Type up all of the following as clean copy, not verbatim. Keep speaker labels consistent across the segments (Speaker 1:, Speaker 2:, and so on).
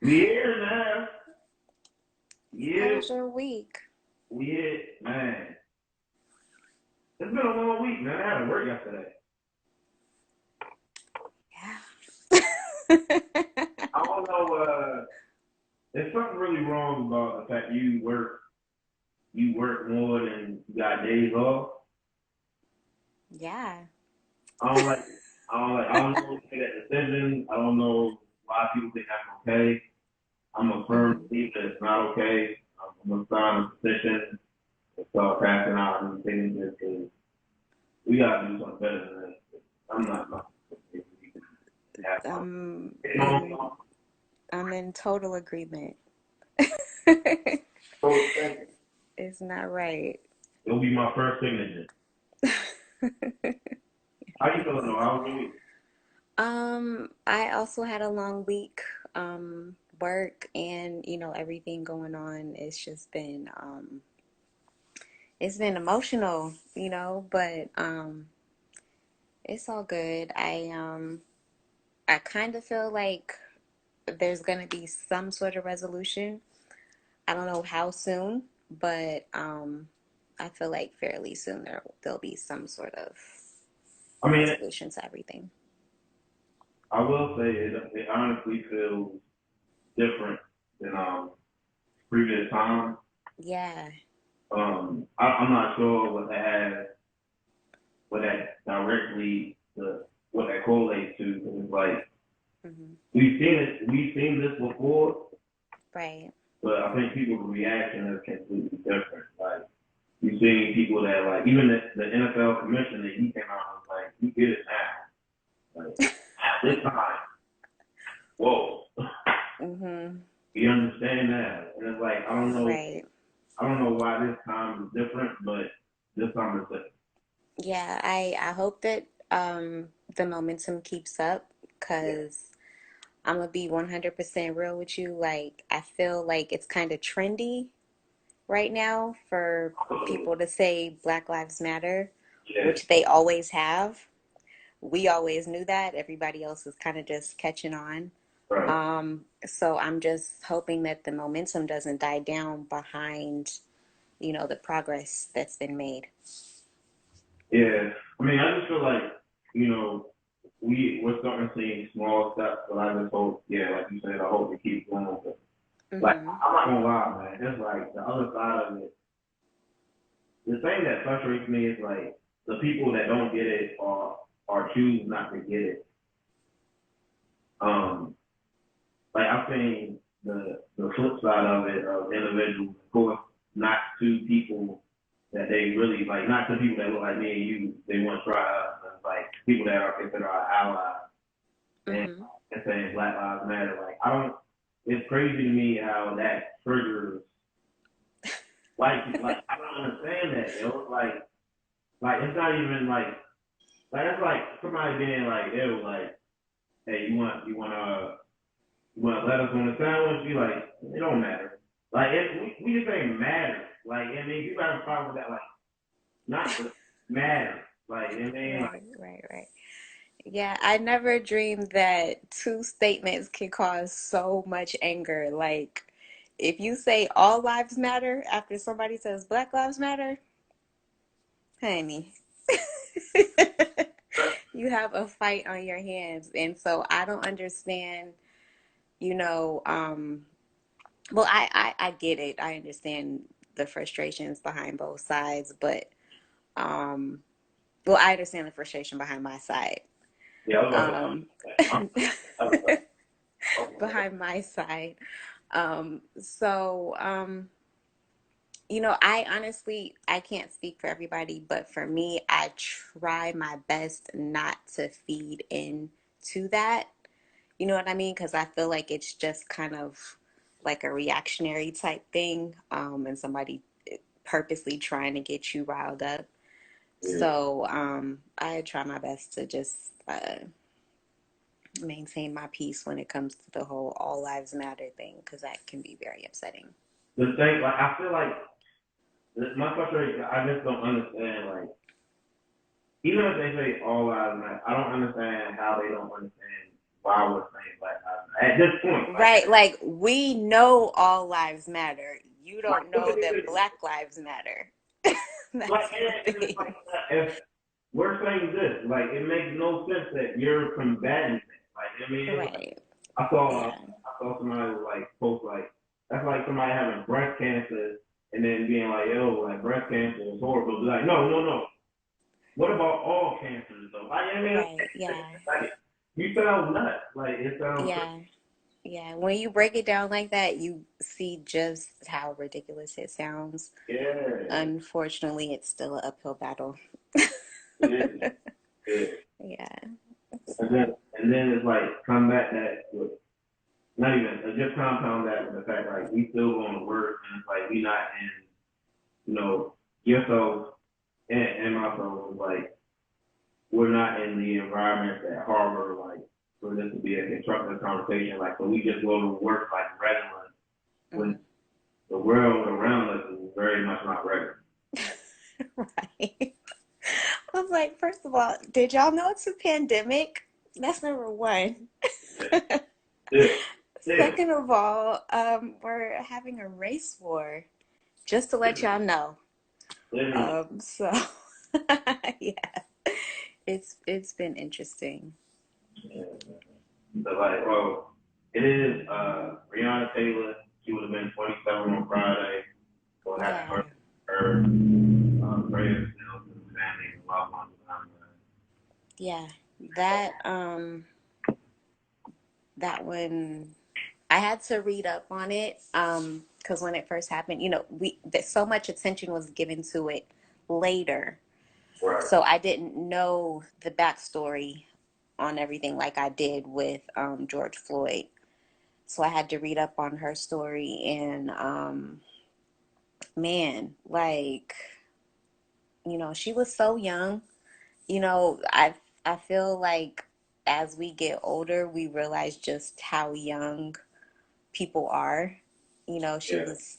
Speaker 1: We here now.
Speaker 2: How
Speaker 1: Yeah,
Speaker 2: was your week?
Speaker 1: we here, man. It's been a long week, man. I had to work yesterday.
Speaker 2: Yeah.
Speaker 1: I don't know. There's something really wrong about the fact you work more than you got days off.
Speaker 2: Yeah.
Speaker 1: I don't like. I don't know who made that decision. I don't know why people think that's okay. I'm a firm
Speaker 2: Hmm.
Speaker 1: believer that it's not okay. I'm gonna sign a petition and start passing out new signatures because we gotta do something better than this. I'm not. Have fun.
Speaker 2: Um,
Speaker 1: You
Speaker 2: in
Speaker 1: know,
Speaker 2: I'm in total agreement.
Speaker 1: so thank you.
Speaker 2: It's not right.
Speaker 1: It'll be my first signature. How you feeling though? How was your week?
Speaker 2: I also had a long week, work and everything going on. It's been emotional, but it's all good. I kind of feel like there's gonna be some sort of resolution. I don't know how soon, but I feel like fairly soon there'll be some sort of
Speaker 1: I mean,
Speaker 2: resolution to everything.
Speaker 1: I will say it honestly feels different than previous times.
Speaker 2: Yeah.
Speaker 1: I'm not sure what that directly what that correlates to. It's like
Speaker 2: Hmm.
Speaker 1: we've seen this before,
Speaker 2: Right.
Speaker 1: but I think people's reaction is completely different. Like you've seen people that like even the NFL commissioner, he came out and was like, "We get it now." Like at this time, whoa,
Speaker 2: Hmm.
Speaker 1: we understand that, and it's like
Speaker 2: Right.
Speaker 1: I don't know why this time is different, but this time is different.
Speaker 2: Yeah, I hope that the momentum keeps up
Speaker 1: Yeah.
Speaker 2: because I'm gonna be 100% real with you. Like, I feel like it's kind of trendy right now for people to say Black Lives Matter,
Speaker 1: Yeah.
Speaker 2: which they always have. We always knew that. Everybody else is kind of just catching on.
Speaker 1: Right.
Speaker 2: So I'm just hoping that the momentum doesn't die down behind, the progress that's been made.
Speaker 1: Yeah. I mean, I just feel like you know we're starting to see small steps, but I just hope, yeah, like you said, I hope it keeps going. But, like
Speaker 2: Mm-hmm.
Speaker 1: I'm not gonna lie, man. It's like the other side of it. The thing that frustrates me is like the people that don't get it or choose not to get it. Um, like I've seen the flip side of it of individuals, of course, not to people that they really like, not to people that look like me and you. They want to try us, but like people that are considered our allies and,
Speaker 2: Mm-hmm.
Speaker 1: and saying Black Lives Matter. Like I don't. It's crazy to me how that triggers like I don't understand that. It was like it's not even like it's like somebody being like, ew, like, hey, you want lettuce on the sandwich? You like, it don't matter. Like, we just ain't matter. Like, I mean, you got a problem with that, like, not but matter. Like, I mean, like,
Speaker 2: Right, right, right. Yeah, I never dreamed that two statements can cause so much anger. Like, if you say all lives matter after somebody says Black Lives Matter, honey, you have a fight on your hands. And so I don't understand, you know, um, well, I get it. I understand the frustrations behind both sides, but, um, well, I understand the frustration behind my side.
Speaker 1: yeah, I was about to
Speaker 2: Um,
Speaker 1: I was like, okay.
Speaker 2: behind my side. So, I honestly, I can't speak for everybody, but for me, I try my best not to feed into that. You know what I mean? Because I feel like it's just kind of like a reactionary type thing, and somebody purposely trying to get you riled up.
Speaker 1: Yeah,
Speaker 2: So, I try my best to just maintain my peace when it comes to the whole all lives matter thing because that can be very upsetting.
Speaker 1: the thing, like, I feel like my frustration, I just don't understand, like, even if they say all lives matter, I don't understand how they don't understand why we're saying Black Lives Matter. at this point.
Speaker 2: Right, like we know all lives matter. You
Speaker 1: Like
Speaker 2: don't
Speaker 1: look
Speaker 2: know
Speaker 1: at
Speaker 2: that
Speaker 1: this.
Speaker 2: Black lives matter.
Speaker 1: Like,
Speaker 2: That's the
Speaker 1: and it's like
Speaker 2: thing.
Speaker 1: if we're saying this, like it makes no sense that you're combating it. Like I mean, it's like
Speaker 2: Right. Yeah.
Speaker 1: I saw somebody like post like that's like somebody having breast cancer and then being like, yo, like breast cancer is horrible. Be like, no, no, no. What about all cancers though? Like I mean,
Speaker 2: Right. Yeah.
Speaker 1: like you sound nuts. Like it sounds crazy.
Speaker 2: Yeah. Yeah. When you break it down like that, you see just how ridiculous it sounds.
Speaker 1: Yeah,
Speaker 2: Unfortunately, it's still an uphill battle.
Speaker 1: it is. It is.
Speaker 2: Yeah.
Speaker 1: And then it's like come back that with not even just compound that with the fact like we still going to work and it's like we not in yourself and myself is like we're not in the environment at Harvard like for this to be a constructive conversation like so we just go to work like regular when the world around us is very much not regular.
Speaker 2: Right. I was like, first of all, did y'all know it's a pandemic? That's number one.
Speaker 1: Yeah. Yeah.
Speaker 2: Second of all, we're having a race war, just to let y'all know.
Speaker 1: Literally.
Speaker 2: So yeah, it's been interesting.
Speaker 1: Yeah. So like, well, it is Breonna Taylor. She would have been 27 on Friday. So happy
Speaker 2: Yeah,
Speaker 1: birthday to her. Prayers still to the family and loved ones around her.
Speaker 2: yeah. That that one, I had to read up on it because when it first happened, so much attention was given to it later,
Speaker 1: Right.
Speaker 2: so I didn't know the backstory on everything like I did with George Floyd. So I had to read up on her story, and man, like, she was so young. I feel like as we get older, we realize just how young people are.
Speaker 1: Yeah.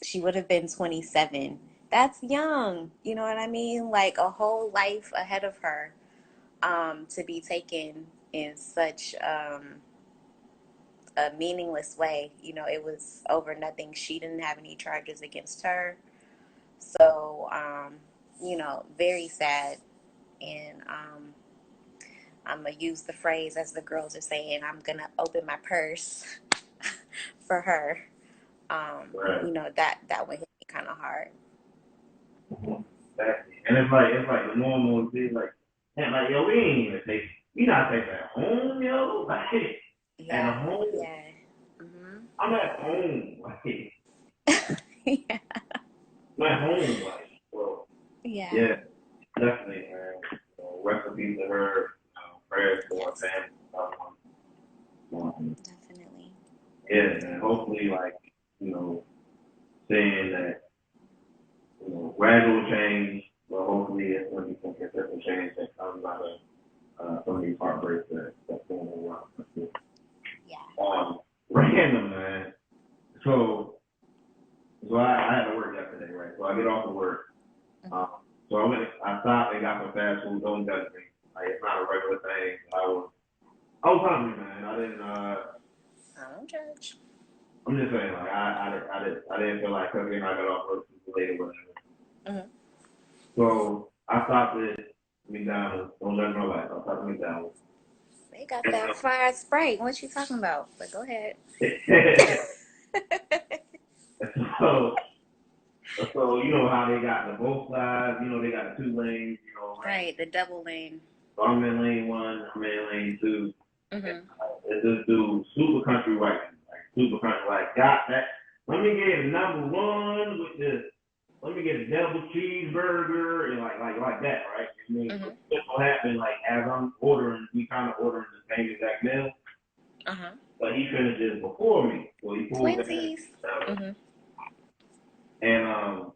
Speaker 2: She would have been 27. That's young. You know what I mean? Like a whole life ahead of her, to be taken in such a meaningless way. It was over nothing. She didn't have any charges against her. So, very sad. And I'm going to use the phrase, as the girls are saying, I'm going to open my purse for her.
Speaker 1: Right.
Speaker 2: That would hit me kind of hard.
Speaker 1: Exactly. And it's like the normal thing, like, and like, yo, we not taking it home, yo. Like, at
Speaker 2: Yeah,
Speaker 1: home,
Speaker 2: yeah. Hmm.
Speaker 1: I'm at home, like,
Speaker 2: Yeah,
Speaker 1: I'm at home, like, well,
Speaker 2: yeah.
Speaker 1: yeah, definitely, man. Rest in peace to her. Prayers to her
Speaker 2: Yes,
Speaker 1: family.
Speaker 2: definitely.
Speaker 1: Yeah, man. Hopefully, like, saying that, gradual change, but hopefully it's going to be some consistent change that comes out of some of these heartbreaks that's going on around.
Speaker 2: Yeah.
Speaker 1: Random, man. So, I had to work yesterday, right? So I get off of work. Um, so I stopped and got some fast food. Don't judge me. Like it's not a regular thing. I was hungry, man. I didn't.
Speaker 2: I don't judge.
Speaker 1: I'm just saying, like I didn't feel like cooking. I got off work too late or whatever.
Speaker 2: Hmm.
Speaker 1: So I stopped at McDonald's. Don't judge my life. I stopped at McDonald's.
Speaker 2: They got that fried Sprite. What you talking about? But go ahead.
Speaker 1: so so you know how they got the both sides. They got the two lanes. Lane.
Speaker 2: Right, the double lane.
Speaker 1: So I'm in lane one. I'm in lane two.
Speaker 2: Hmm.
Speaker 1: It's this dude, super country white, like super country white. Got that? Let me get a number one with this. Let me get a double cheeseburger and like that, right? I mean,
Speaker 2: Hmm.
Speaker 1: just so happened, like as I'm ordering, we kind of ordering the same exact meal,
Speaker 2: Uh-huh.
Speaker 1: but he finished it before me, so he pulled that,
Speaker 2: Twinsies. Hmm.
Speaker 1: and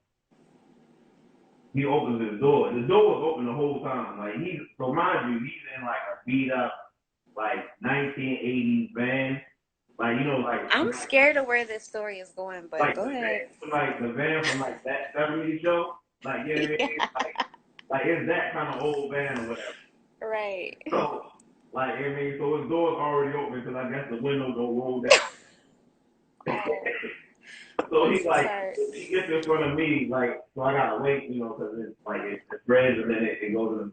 Speaker 1: he opens his door. The door was open the whole time. Like so mind you, he's in like a beat up like 1980s van. Like
Speaker 2: I'm scared of where this story is going, but
Speaker 1: like
Speaker 2: go
Speaker 1: the
Speaker 2: ahead.
Speaker 1: van, like the van from like that '70s show. Like yeah,
Speaker 2: Yeah.
Speaker 1: like it's that kind of old van or whatever.
Speaker 2: Right.
Speaker 1: So Like, I mean, so his door's already open because I guess the window don't roll down.
Speaker 2: Oh,
Speaker 1: So
Speaker 2: bless
Speaker 1: he's
Speaker 2: his
Speaker 1: like,
Speaker 2: heart.
Speaker 1: he gets in front of me, like, so I gotta wait, you know, because it's like it spreads and then it goes in.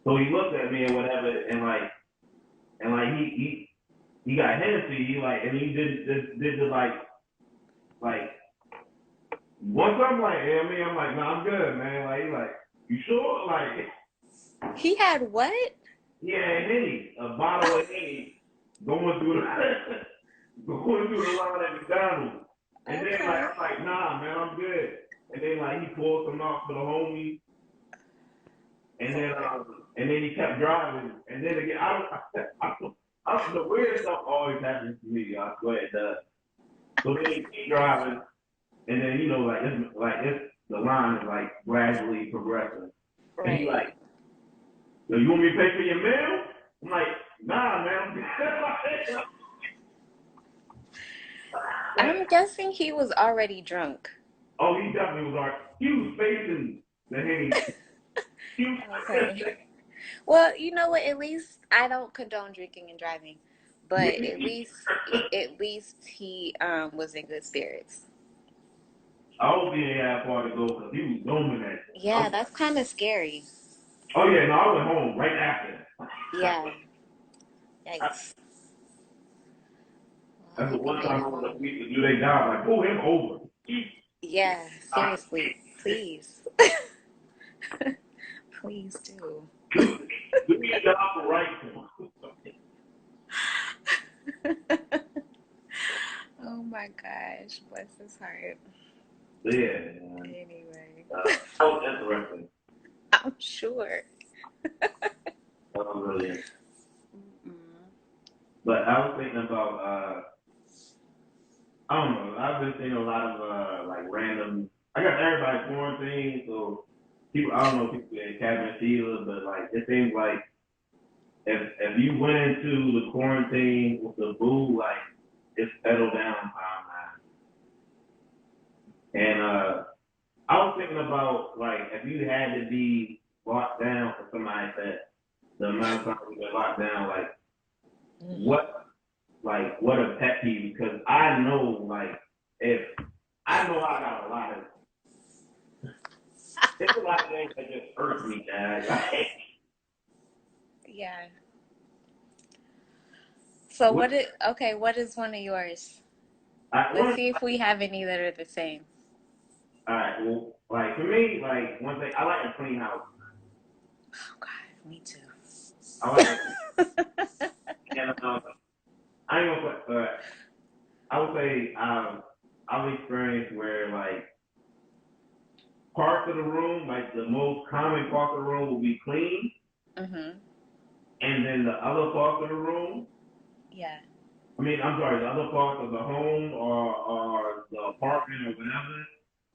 Speaker 1: So he looks at me and whatever, and like he got Hennessy, he like, and he did the like once I'm like, yeah, I mean, I'm like, nah, I'm good, man. Like, he like, you sure? Like,
Speaker 2: He had what?
Speaker 1: yeah, Henny, a bottle of Henny going through the going through the line at McDonald's. And then like
Speaker 2: Okay.
Speaker 1: I'm like, nah, man, I'm good. And then like he pulled some out for the homie,
Speaker 2: Lord.
Speaker 1: and then he kept driving. And then again, the weird stuff always happens to me. I swear it does. So then he keep driving, and then you know it's the line is like gradually progressing. And he
Speaker 2: Right.
Speaker 1: like, yo, you want me to pay for your meal? I'm like, nah, man.
Speaker 2: I'm guessing he was already drunk.
Speaker 1: Oh, he definitely was our. He was facing the Henny. He was,
Speaker 2: Okay. Well, you know what? At least I don't condone drinking and driving, but at least he was in good spirits.
Speaker 1: I hope he ain't had far to go because he was zooming that shit.
Speaker 2: Yeah, that's kind of scary.
Speaker 1: Oh yeah, no, I went home right after that.
Speaker 2: Yeah. Yikes. Well, I
Speaker 1: That's the
Speaker 2: hope he
Speaker 1: one
Speaker 2: made
Speaker 1: time
Speaker 2: it
Speaker 1: I was
Speaker 2: home.
Speaker 1: like, we could do their job. Like, pull him over.
Speaker 2: Yeah, seriously. Please. Please do.
Speaker 1: do, do me a job for right for him.
Speaker 2: Oh my gosh. Bless his heart.
Speaker 1: Yeah, man.
Speaker 2: Anyway,
Speaker 1: That was interesting.
Speaker 2: I'm sure.
Speaker 1: That was really interesting.
Speaker 2: Mm-mm.
Speaker 1: But I was thinking about, I don't know. I've been seeing a lot of like random. I guess everybody quarantined, so people. I don't know if people get cabin fever, but like it seems like if you went into the quarantine with the boo, like it's settled down time now. And I was thinking about like if you had to be locked down for somebody that the amount of time you've been locked down,
Speaker 2: Mm-hmm.
Speaker 1: what what a pet peeve because I know if I know I got a lot of there's a lot of things that just hurt me, dad.
Speaker 2: Yeah. So
Speaker 1: What
Speaker 2: okay, what is one of yours?
Speaker 1: I
Speaker 2: Let's
Speaker 1: one
Speaker 2: see if we have any that are the same.
Speaker 1: all right, well, like for me, like one thing I like a clean house.
Speaker 2: Oh God, me too.
Speaker 1: I like a and I ain't gonna put I would say I've experienced where like parts of the room, like the most common parts of the room will be clean,
Speaker 2: Mm-hmm.
Speaker 1: and then the other parts of the room,
Speaker 2: Yeah.
Speaker 1: I mean, I'm sorry, the other parts of the home or the apartment or whatever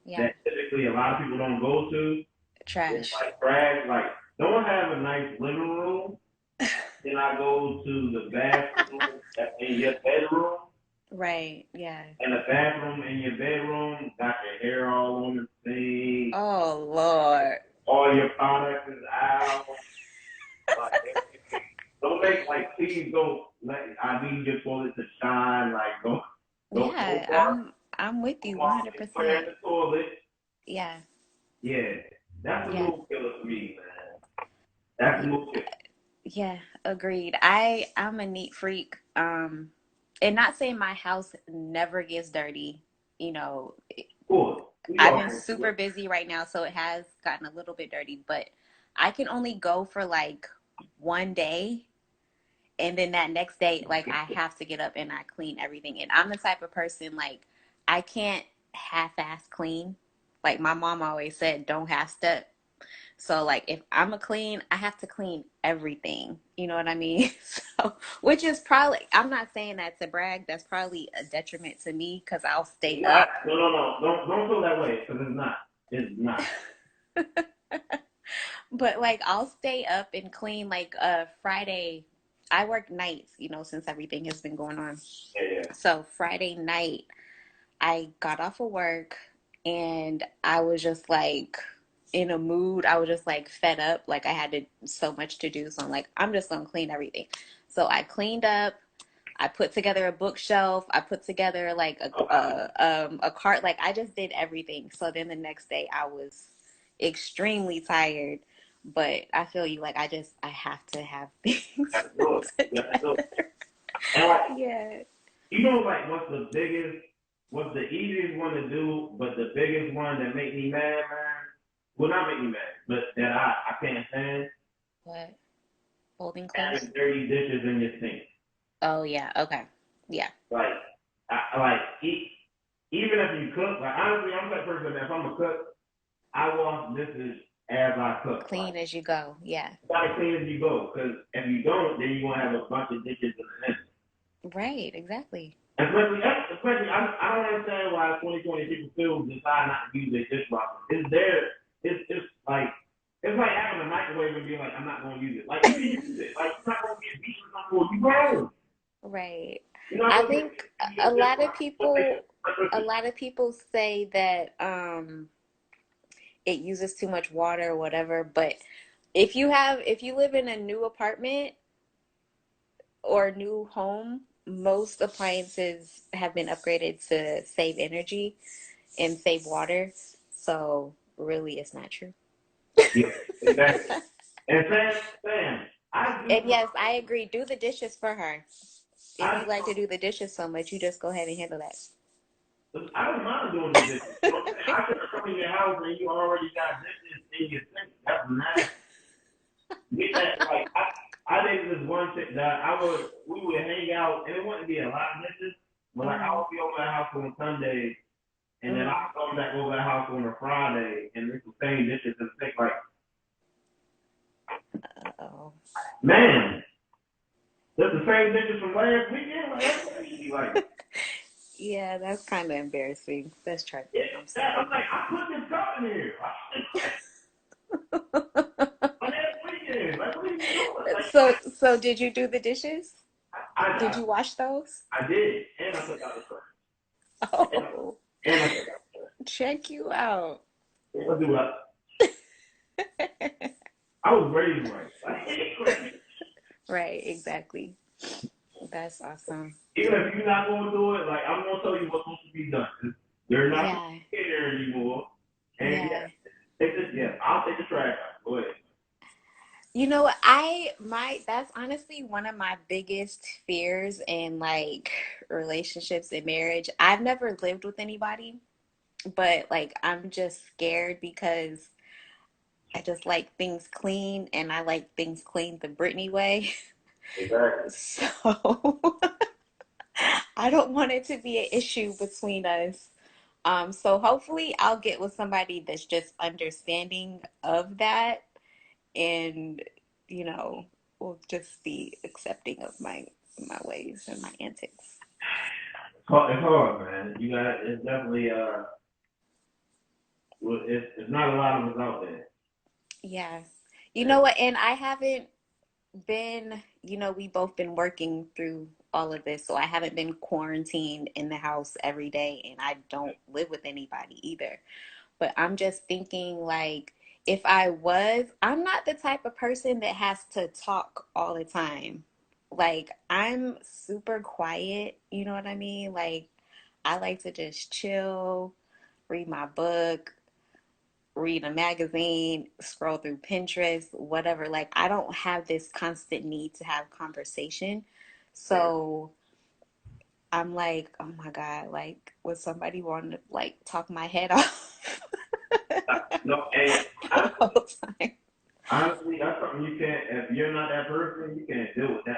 Speaker 2: Yeah.
Speaker 1: that typically a lot of people don't go to is
Speaker 2: Trash.
Speaker 1: like trash. Like, don't have a nice living room, then I go to the bathroom in your bedroom,
Speaker 2: Right. Yeah.
Speaker 1: and the bathroom in your bedroom got your hair all on the thing,
Speaker 2: Oh Lord.
Speaker 1: all your products is out. Like, don't make like please don't let I need your toilet to shine. Like don't
Speaker 2: Yeah,
Speaker 1: mark
Speaker 2: I'm with you
Speaker 1: anywhere in
Speaker 2: 100%.
Speaker 1: the toilet.
Speaker 2: Yeah.
Speaker 1: Yeah, that's a
Speaker 2: Yeah.
Speaker 1: move killer for me, man. That's a move killer.
Speaker 2: Yeah, agreed. I'm a neat freak. And not saying my house never gets dirty. You know,
Speaker 1: Cool. We
Speaker 2: I've
Speaker 1: all
Speaker 2: been
Speaker 1: can do
Speaker 2: super
Speaker 1: it.
Speaker 2: busy right now, so it has gotten a little bit dirty, but I can only go for like one day, and then that next day, like I have to get up and I clean everything. And I'm the type of person like I can't half-ass clean. Like my mom always said, don't half step. So like if I'm a clean, I have to clean everything. You know what I mean? So which is probably I'm not saying that to brag. That's probably a detriment to me because I'll
Speaker 1: It's
Speaker 2: stay
Speaker 1: not.
Speaker 2: up.
Speaker 1: No, no, no. Don't feel that way because it's not. It's not.
Speaker 2: But like I'll stay up and clean like Friday. I work nights, since everything has been going on.
Speaker 1: Yeah, yeah.
Speaker 2: So Friday night I got off of work and I was just like in a mood. I was just like fed up. Like I had so much to do. So I'm like, I'm just gonna clean everything. So I cleaned up. I put together a bookshelf. I put together like
Speaker 1: Oh, wow.
Speaker 2: a cart. Like I just did everything. So then the next day I was extremely tired. But I feel you. Like I have to have things
Speaker 1: That's good. You gotta do it.
Speaker 2: together.
Speaker 1: And like,
Speaker 2: Yeah.
Speaker 1: you know, like what's the easiest one to do, but the biggest one that make me mad, man? Well, not make me mad, but that I can't stand
Speaker 2: What? Folding clothes?
Speaker 1: having dirty dishes in your sink.
Speaker 2: Oh yeah. Okay. Yeah.
Speaker 1: Like, even if you cook, like honestly, I'm that person that if I'm a cook, I wash dishes as I cook.
Speaker 2: Clean
Speaker 1: Like,
Speaker 2: as you go. Yeah.
Speaker 1: you gotta clean as you go, because if you don't, then you're gonna have a bunch of dishes in the sink.
Speaker 2: Right. Exactly.
Speaker 1: Especially, I don't understand why 2020 people still decide not to use their dishwasher. It's there. It's like having a microwave and being like, I'm not going to use it. Like you can use it. Like you're not going to be a beach or something. You grown.
Speaker 2: Right.
Speaker 1: You're not
Speaker 2: I
Speaker 1: going to
Speaker 2: think
Speaker 1: use
Speaker 2: a
Speaker 1: your
Speaker 2: lot of
Speaker 1: dishwasher.
Speaker 2: people a lot of people say that it uses too much water or whatever, but if you live in a new apartment or new home, most appliances have been upgraded to save energy and save water. So really it's not true.
Speaker 1: Yeah, exactly. And Sam, I do.
Speaker 2: And yes, I agree. Do the dishes for her. If
Speaker 1: I
Speaker 2: you like to do the dishes so much, you just go ahead and handle that.
Speaker 1: I don't mind doing the dishes. You know what I'm saying? I could come in your house and you already got dishes in your sink. That's nasty. Get that like I dated this one chick that we would hang out and it wouldn't be a lot of dishes, but like I
Speaker 2: Mm-hmm.
Speaker 1: would be over at her house on Sunday and then
Speaker 2: Mm-hmm.
Speaker 1: I come back over at her house on a Friday and it's the same dishes and think like,
Speaker 2: Uh-oh.
Speaker 1: man, that's the same dishes from last weekend. Like that's crazy. Like
Speaker 2: Yeah, that's kind of embarrassing. That's trifling. I'm
Speaker 1: yeah, I'm
Speaker 2: sorry.
Speaker 1: like I put this cup in here. Last weekend. Like what are you doing? Like
Speaker 2: So did you do the dishes?
Speaker 1: I
Speaker 2: Did
Speaker 1: I,
Speaker 2: you wash those?
Speaker 1: I did and I took out the trash. And
Speaker 2: Oh,
Speaker 1: and I took out the trash.
Speaker 2: check you out.
Speaker 1: And I do what I was raised right. Like,
Speaker 2: Right, exactly. That's awesome.
Speaker 1: even if you're not going to do it, like I'm going to tell you what's supposed to be done. You're not supposed
Speaker 2: Yeah,
Speaker 1: to be there anymore. And
Speaker 2: yeah.
Speaker 1: yeah, take this. Yeah, I'll take the trash out. Go ahead.
Speaker 2: You know what? That's honestly one of my biggest fears in like relationships and marriage. I've never lived with anybody, but like I'm just scared because I just like things clean and I like things clean the Britney way.
Speaker 1: Exactly.
Speaker 2: So I don't want it to be an issue between us. So hopefully I'll get with somebody that's just understanding of that and, you know, will just be accepting of my ways and my antics.
Speaker 1: It's hard, man. You got it's definitely it's not a lot of us out there.
Speaker 2: Yeah. You know
Speaker 1: And
Speaker 2: what? And I haven't been, we both been working through all of this, so I haven't been quarantined in the house every day, and I don't live with anybody either. But I'm just thinking, like, if I was, I'm not the type of person that has to talk all the time. Like, I'm super quiet, you know what I mean? Like, I like to just chill, read my book, read a magazine, scroll through Pinterest, whatever. Like, I don't have this constant need to have conversation. So I'm like, oh my God, like, would somebody want to like talk my head off
Speaker 1: no, and
Speaker 2: the whole time?
Speaker 1: honestly, that's something you can't. If you're not that person, you can't deal with that.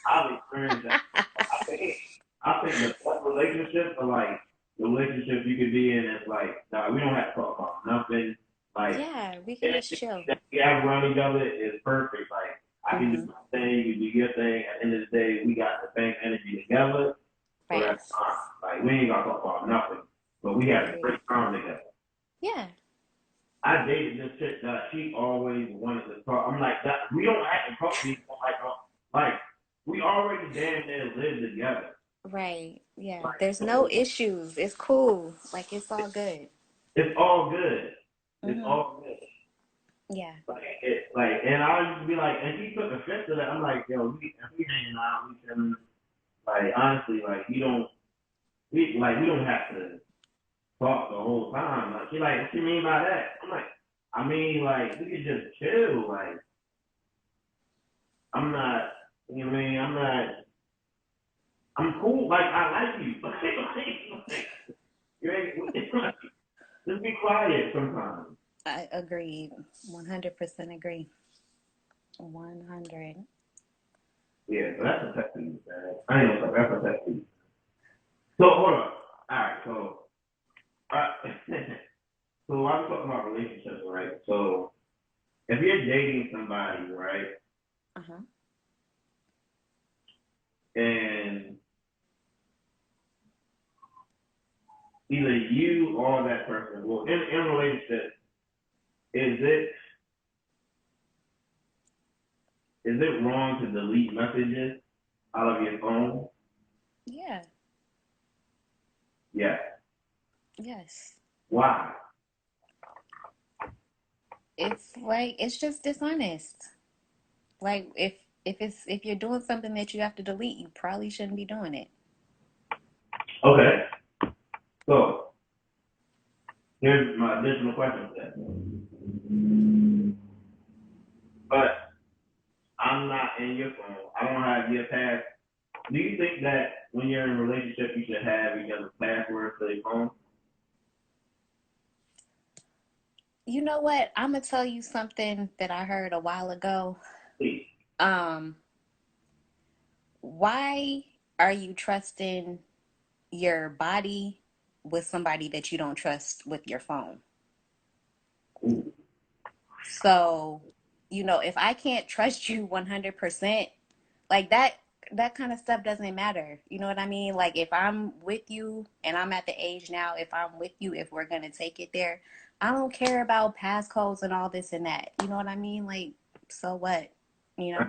Speaker 1: I've experienced that. I think the best relationships are like relationships you could be in. It's like, nah, we don't have to talk about nothing. Like
Speaker 2: Yeah, we can just
Speaker 1: anything
Speaker 2: chill.
Speaker 1: that we have around each other is perfect. Like I can do
Speaker 2: Hmm.
Speaker 1: my thing, you do your thing. At the end of the day, we got the same energy together, so
Speaker 2: Right.
Speaker 1: that's fine. Like we ain't gotta talk about nothing, but we have a
Speaker 2: Agreed.
Speaker 1: great time together.
Speaker 2: Yeah.
Speaker 1: I dated this chick that she always wanted to talk. I'm like, that, we don't have to talk to each other like we already damn near live together.
Speaker 2: Right. Yeah.
Speaker 1: Like
Speaker 2: There's no
Speaker 1: so
Speaker 2: issues. It's cool. Like, it's all good.
Speaker 1: it's all good. It's
Speaker 2: Hmm.
Speaker 1: all good.
Speaker 2: Yeah.
Speaker 1: And I used to be like, and she took offense to that. I'm like, yo, if we hanging out, we can, like, honestly, like, we don't have to talk the whole time. Like, she like, what you mean by that? I'm like, I mean, like, we could just chill. Like, I'm not, you know what I mean? I'm cool. Like, I like you. Like, you ain't, just be quiet sometimes.
Speaker 2: I agreed. 100% agree. 100.
Speaker 1: Yeah, so that's a pet peeve, man. I ain't gonna say that's a pet peeve. So hold on. All right, so uh, so I was talking about relationships, right? So if you're dating somebody, right,
Speaker 2: Uh-huh.
Speaker 1: and either you or that person, well, in a relationship, is it is it wrong to delete messages out of your phone?
Speaker 2: Yeah.
Speaker 1: Yeah.
Speaker 2: Yes.
Speaker 1: Why?
Speaker 2: It's like it's just dishonest. Like if you're doing something that you have to delete, you probably shouldn't be doing it.
Speaker 1: Okay. So here's my additional question to that. But I'm not in your phone. I don't have your pass. Do you think that when you're in a relationship, you should have each other's passwords to your phone?
Speaker 2: You know what? I'm gonna tell you something that I heard a while ago.
Speaker 1: Please.
Speaker 2: Um, why are you trusting your body with somebody that you don't trust with your phone?
Speaker 1: Ooh.
Speaker 2: So, if I can't trust you 100%, like that kind of stuff doesn't matter. You know what I mean? Like if I'm with you and I'm at the age now, if I'm with you, if we're going to take it there, I don't care about passcodes and all this and that. You know what I mean? Like, so what? You know?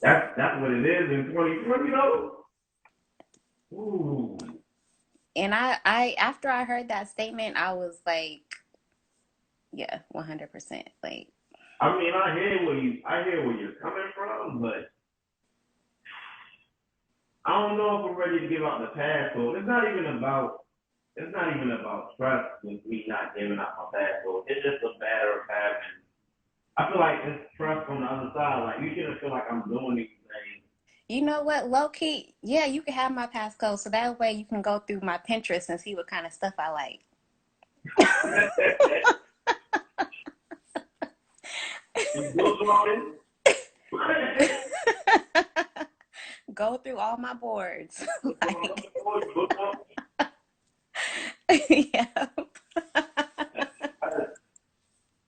Speaker 1: That's what it is in 2020 though. Ooh.
Speaker 2: And I after I heard that statement, I was like, yeah, 100%. Like,
Speaker 1: I mean, I hear where you're coming from, but I don't know if I'm ready to give out the passcode. It's not even about trust with me not giving out my passcode. It's just a matter of having. I feel like it's trust on the other side. Like you shouldn't feel like I'm doing anything.
Speaker 2: you know what, low key, yeah, you can have my passcode, so that way you can go through my Pinterest and see what kind of stuff I like.
Speaker 1: You go through all this.
Speaker 2: Go through all my boards. Like, yeah.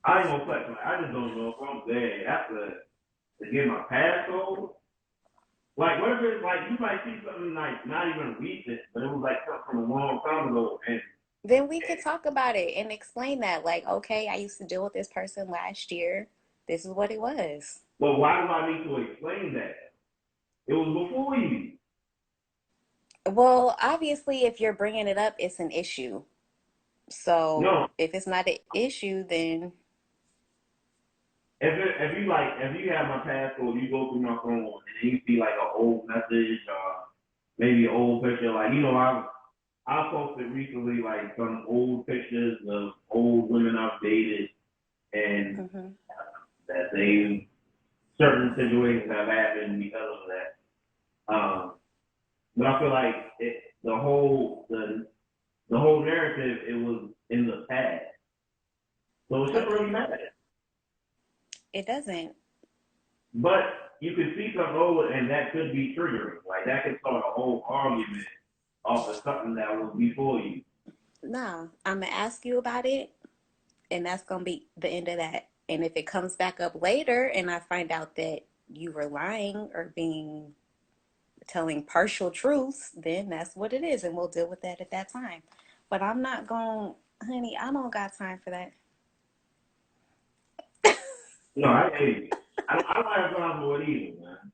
Speaker 1: I ain't gonna flex. Like, I just don't know if I'm there after to get my passcode. Like, what if it's like you might see something like not even recent, but it was like something from a long time ago, and
Speaker 2: Then we could talk about it and explain that. Like, okay, I used to deal with this person last year. This is what it was.
Speaker 1: well, why do I need to explain that? It was before you.
Speaker 2: Well, obviously, if you're bringing it up, it's an issue. So
Speaker 1: No,
Speaker 2: if it's not an issue, then
Speaker 1: if you have my passcode, you go through my phone and then you see like an old message or maybe an old picture. Like I posted recently like some old pictures of old women I've dated and
Speaker 2: mhm.
Speaker 1: that they certain situations have happened because of that. But I feel like the whole narrative it was in the past, so it shouldn't really
Speaker 2: Okay,
Speaker 1: matter.
Speaker 2: it doesn't.
Speaker 1: But you could see something old, and that could be triggering. Like that could start a whole argument off of something that was before you.
Speaker 2: No, I'm gonna ask you about it, and that's gonna be the end of that. And if it comes back up later, and I find out that you were lying or being telling partial truths, then that's what it is, and we'll deal with that at that time. But I'm not going, honey, I don't got time for that.
Speaker 1: No, I hate it. I don't have time for it either, man.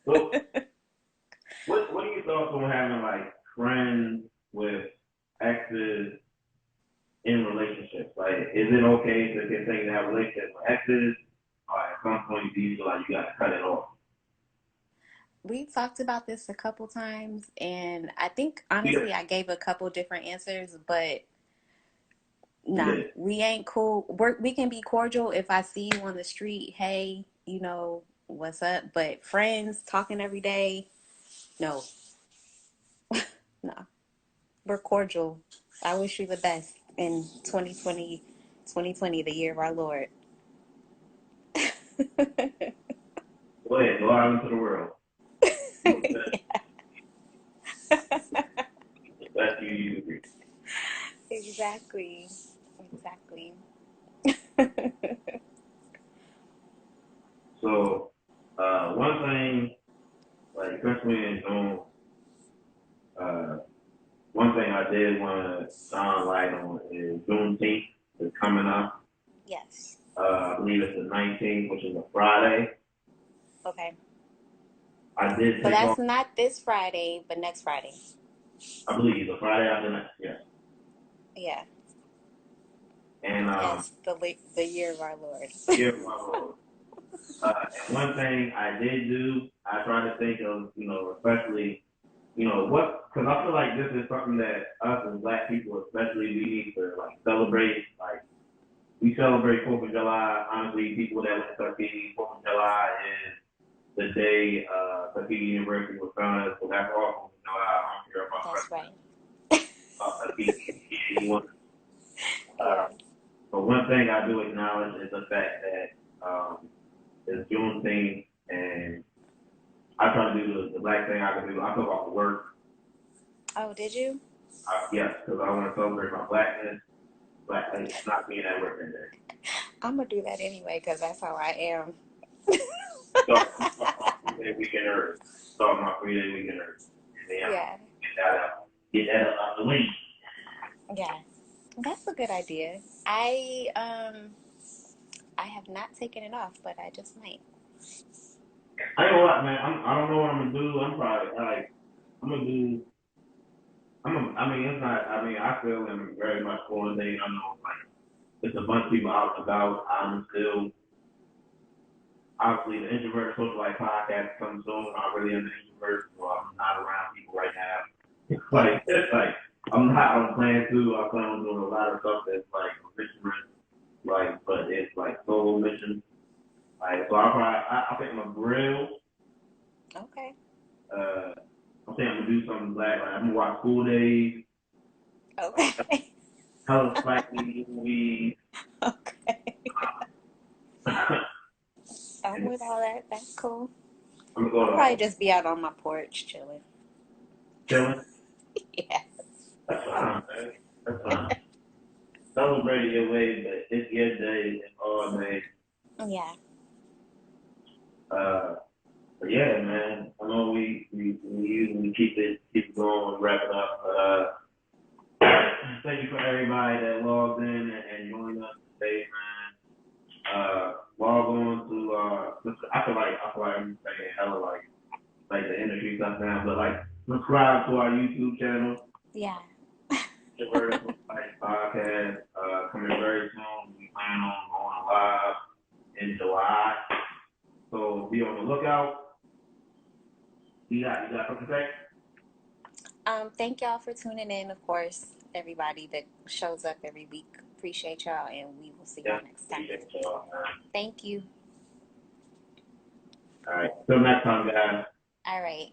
Speaker 1: So, what are your thoughts on having like friends with exes in relationships? Like, is it okay to continue to have a relationship with exes? Or at some point, do you feel like you got to cut it off?
Speaker 2: We talked about this a couple times, and I think
Speaker 1: Yeah,
Speaker 2: honestly, I gave a couple different answers, but nah,
Speaker 1: yeah.
Speaker 2: we ain't cool. We can be cordial if I see you on the street. Hey, what's up? But friends talking every day, no, no. We're cordial. I wish you the best in 2020, 2020, the year of our Lord.
Speaker 1: Go ahead, go out into the world. Be the best you can be.
Speaker 2: Exactly. Exactly.
Speaker 1: So, one thing, like especially in June, uh, one thing I did want to shine light on is Juneteenth is coming up.
Speaker 2: Yes.
Speaker 1: I believe it's the 19th, which is a Friday.
Speaker 2: Okay.
Speaker 1: I did
Speaker 2: So
Speaker 1: take
Speaker 2: that's
Speaker 1: off,
Speaker 2: not this Friday, but next Friday.
Speaker 1: I believe, the Friday after next, yeah.
Speaker 2: Yeah.
Speaker 1: And
Speaker 2: Yes, the year of our Lord.
Speaker 1: here my road. And one thing I did do, I tried to think of, especially, because I feel like this is something that us as Black people, especially, we need to like celebrate. Like we celebrate 4th of July. Honestly, people that went to Tuskegee, 4th of July is the day Tuskegee University was founded. So that's awesome. I don't care about
Speaker 2: That's right.
Speaker 1: Tuskegee, anyone.
Speaker 2: Yeah.
Speaker 1: But one thing I do acknowledge is the fact that it's Juneteenth, and I try to do the Black thing I can do. I took off work.
Speaker 2: Oh, did you?
Speaker 1: Yes, because I want to celebrate my Blackness, not being at work that day.
Speaker 2: I'm gonna do that anyway because that's how I am.
Speaker 1: Start my 3 day weekend early. Start my 3 day weekend early. And then
Speaker 2: Yeah.
Speaker 1: get that out. Get that out the way.
Speaker 2: Yeah. That's a good idea. I have not taken it off, but I just might.
Speaker 1: I ain't gonna lie, man. I don't know what I'm gonna do. I'm probably like I'm gonna do. I mean, it's not. I mean, I feel I'm very much quarantined. I know like there's a bunch of people out and about. I'm still obviously the introvert social life podcast comes soon. I really am an introvert, so I'm not around people right now. It's like I'm not on plan to. I plan on doing a lot of stuff that's like mission, like, but it's like solo mission. Like, so I think I'm gonna grill.
Speaker 2: Okay.
Speaker 1: Uh, I think I'm gonna do something black. Like I'm gonna watch School Days,
Speaker 2: Okay.
Speaker 1: Hella Spicy movies.
Speaker 2: Okay.
Speaker 1: and
Speaker 2: I'm with all that. That's cool.
Speaker 1: I'm gonna go
Speaker 2: I'll
Speaker 1: to
Speaker 2: probably just be out on my porch chilling.
Speaker 1: chilling.
Speaker 2: Yeah.
Speaker 1: That's fine, man. That's fine. Celebrate your way, but it's your day and all day.
Speaker 2: Yeah.
Speaker 1: Uh, but yeah, man. I know we usually keep it going, wrap it up. Thank you for everybody that logged in and joined us today, man. Log on to I feel like I'm saying hella like the industry stuff now, but like subscribe to our YouTube channel.
Speaker 2: Yeah.
Speaker 1: Vertical podcast coming very soon. We plan on going live in July, so be on the lookout. You got something to say?
Speaker 2: Thank y'all for tuning in, of course. Everybody that shows up every week. Appreciate y'all, and we will see
Speaker 1: Yeah,
Speaker 2: y'all next time.
Speaker 1: appreciate y'all.
Speaker 2: Thank you.
Speaker 1: All right, till next time, guys.
Speaker 2: All right.